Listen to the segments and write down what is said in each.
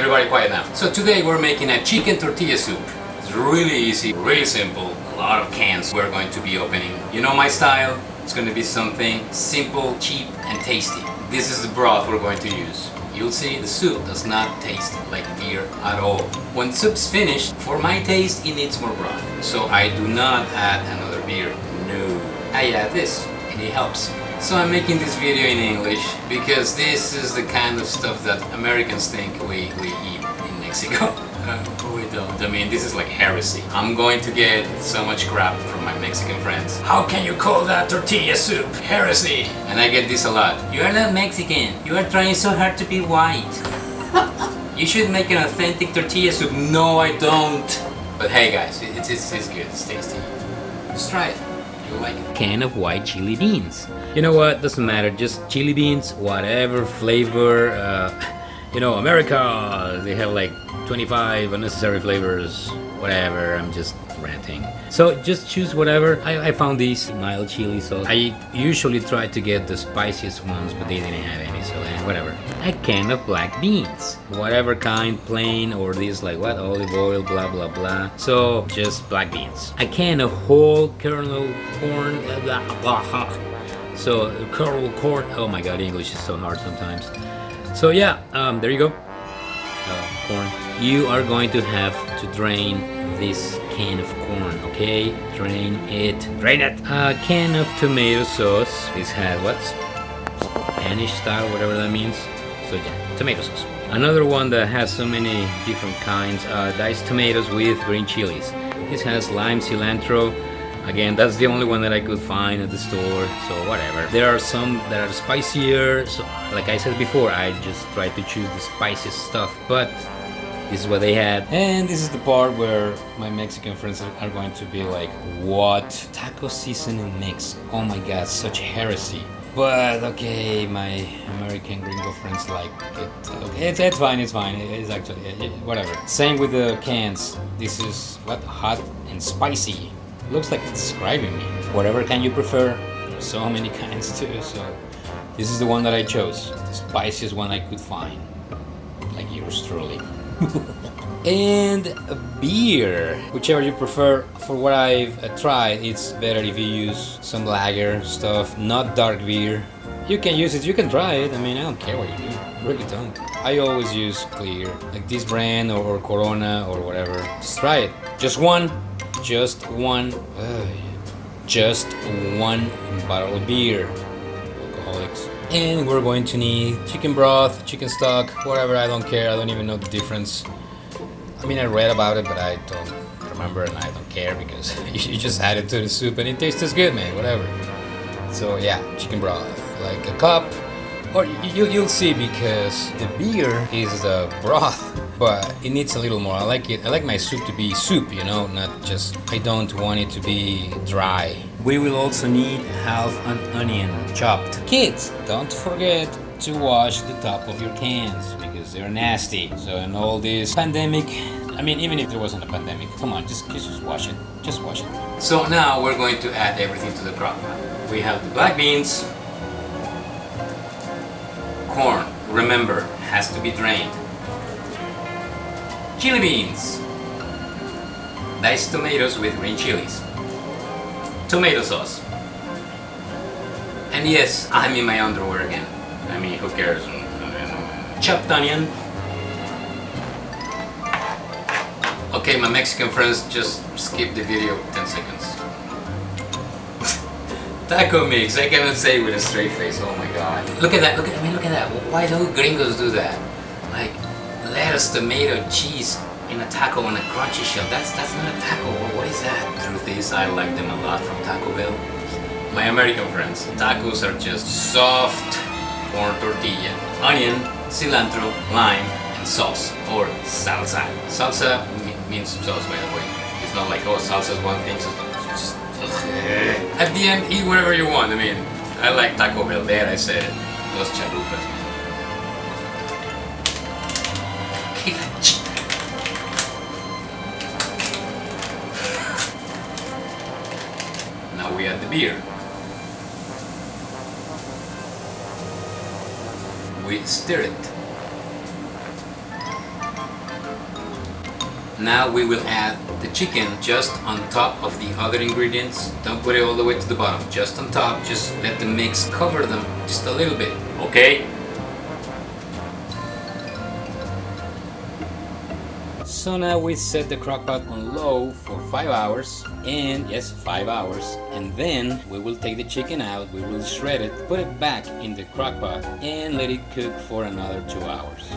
everybody quiet now. So today we're making a chicken tortilla soup. It's really easy, really simple. A lot of cans we're going to be opening. You know my style. It's going to be something simple, cheap, and tasty. This is the broth we're going to use. You'll see the soup does not taste like beer at all. When soup's finished, for my taste, it needs more broth. So I do not add another beer. No. I add this, and it helps. So I'm making this video in English because this is the kind of stuff that Americans think we eat in Mexico. We don't. I mean, this is like heresy. I'm going to get so much crap from my Mexican friends. How can you call that tortilla soup? Heresy! And I get this a lot. You are not Mexican. You are trying so hard to be white. You should make an authentic tortilla soup. No, I don't. But hey guys, it's good. It's tasty. Just try it. You'll like it. Can of white chili beans. You know what? Doesn't matter. Just chili beans, whatever flavor. You know, America, they have like 25 unnecessary flavors, whatever, I'm just ranting. So just choose whatever. I found these mild chili sauce. I usually try to get the spiciest ones, but they didn't have any, so whatever. A can of black beans, whatever kind, plain, or this like what, olive oil, blah blah blah. So just black beans. A can of whole kernel corn, blah blah blah. So kernel corn, oh my god, English is so hard sometimes. So yeah, there you go, corn. You are going to have to drain this can of corn, okay? Drain it. Drain it! A can of tomato sauce. This has what? Spanish style, whatever that means. So yeah, tomato sauce. Another one that has so many different kinds. Diced tomatoes with green chilies. This has lime, cilantro. Again, that's the only one that I could find at the store, so whatever. There are some that are spicier, so like I said before, I just try to choose the spiciest stuff, but this is what they had. And this is the part where my Mexican friends are going to be like, what? Taco seasoning mix. Oh my god, such heresy. But okay, my American gringo friends like it. Okay, it's fine, it's fine. It's actually, whatever. Same with the cans. This is, what? Hot and spicy. Looks like it's describing me. Whatever kind you prefer, there's so many kinds too, so this is the one that I chose. The spiciest one I could find. Like yours truly. And a beer, whichever you prefer. For what I've tried, it's better if you use some lager stuff, not dark beer. You can use it, you can try it. I mean, I don't care what you do, I really don't. I always use clear, like this brand or Corona or whatever. Just try it. Just one bottle of beer, alcoholics. And we're going to need chicken broth, chicken stock, whatever, I don't care, I don't even know the difference. I mean, I read about it, but I don't remember and I don't care because you just add it to the soup and it tastes good, man, whatever. So yeah, chicken broth, like a cup, or you'll see because the beer is the broth. But it needs a little more. I like it. I like my soup to be soup, you know, not just, I don't want it to be dry. We will also need half an onion chopped. Kids, don't forget to wash the top of your cans because they're nasty. So in all this pandemic, I mean, even if there wasn't a pandemic, come on, just wash it. Just wash it. So now we're going to add everything to the CrockPot. We have the black beans, corn, remember, has to be drained. Chili beans, diced tomatoes with green chilies, tomato sauce, and yes, I'm in my underwear again. I mean, who cares? Chopped onion. Okay, my Mexican friends, just skip the video 10 seconds. Taco mix, I cannot say with a straight face, oh my god. Look at that, look at that. Why do gringos do that? Like, lettuce, tomato, cheese in a taco on a crunchy shell. That's not a taco. What is that? Truth is, I like them a lot from Taco Bell. My American friends, tacos are just soft corn tortilla, onion, cilantro, lime, and sauce or salsa. Salsa means sauce, by the way. It's not like, oh, salsa is one thing. So just at the end, eat whatever you want. I mean, I like Taco Bell. There, I said it. Those chalupas, man. Now we add the beer. We stir it. Now we will add the chicken just on top of the other ingredients. Don't put it all the way to the bottom, just on top. Just let the mix cover them just a little bit, okay? So now we set the CrockPot on low for 5 hours, and yes, 5 hours, and then we will take the chicken out, we will shred it, put it back in the CrockPot, and let it cook for another 2 hours.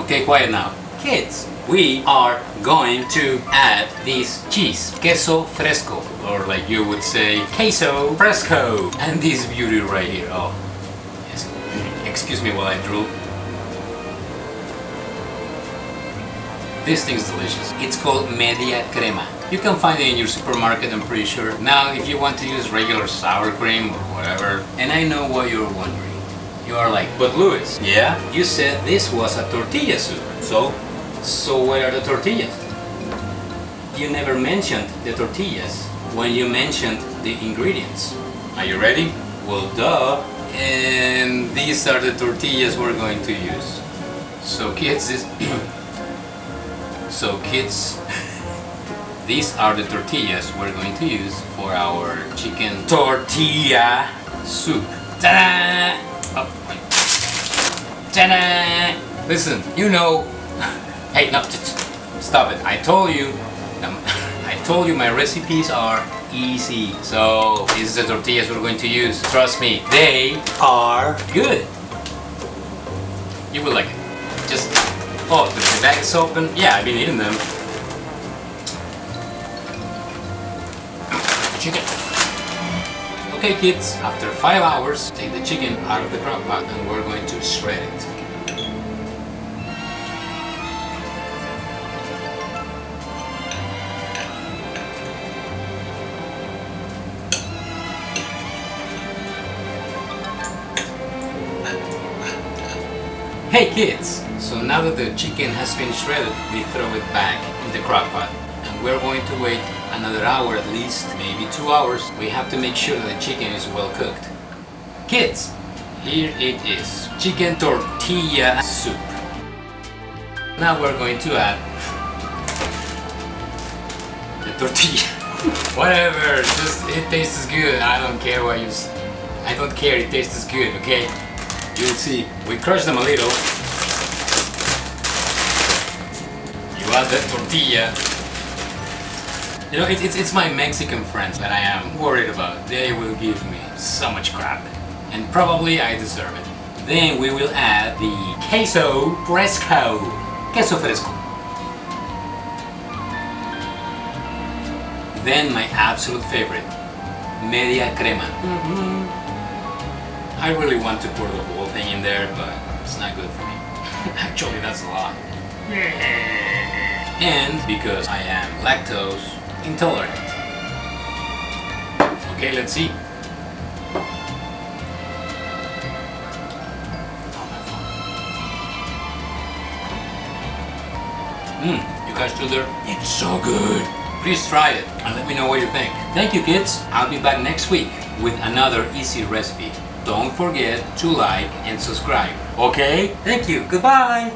Okay, quiet now. Kids, we are going to add this cheese, queso fresco, or like you would say, queso fresco, and this beauty right here. Oh, yes. Excuse me while I drool. This thing's delicious. It's called media crema. You can find it in your supermarket, I'm pretty sure. Now, if you want to use regular sour cream or whatever, and I know what you're wondering. You are like, but Luis, yeah, you said this was a tortilla soup. So where are the tortillas? You never mentioned the tortillas when you mentioned the ingredients. Are you ready? Well, duh. And these are the tortillas we're going to use. So kids, these are the tortillas we're going to use for our chicken tortilla soup. Ta-da! Oh, wait. Ta-da! Listen, you know. Hey, no, stop it. I told you my recipes are easy. So these are the tortillas we're going to use. Trust me, they are good. You will like it. Just, oh, the bag is open. Yeah, I've been eating them. Chicken. Okay kids, after 5 hours, take the chicken out of the CrockPot and we're going to shred it. Hey kids! So now that the chicken has been shredded, we throw it back in the CrockPot. And we're going to wait another hour at least, maybe 2 hours. We have to make sure that the chicken is well cooked. Kids, here it is. Chicken tortilla soup. Now we're going to add the tortilla. Whatever, just it tastes good. I don't care what you I don't care, it tastes good, okay? You'll see. We crush them a little. You add the tortilla. You know, it's my Mexican friends that I am worried about. They will give me so much crap. And probably I deserve it. Then we will add the queso fresco. Queso fresco. Then my absolute favorite, media crema. I really want to pour the whole thing in there, but it's not good for me. Actually, that's a lot. And because I am lactose intolerant. Okay, let's see. You guys still there? It's so good. Please try it and let me know what you think. Thank you kids. I'll be back next week with another easy recipe. Don't forget to like and subscribe. Okay? Thank you. Goodbye.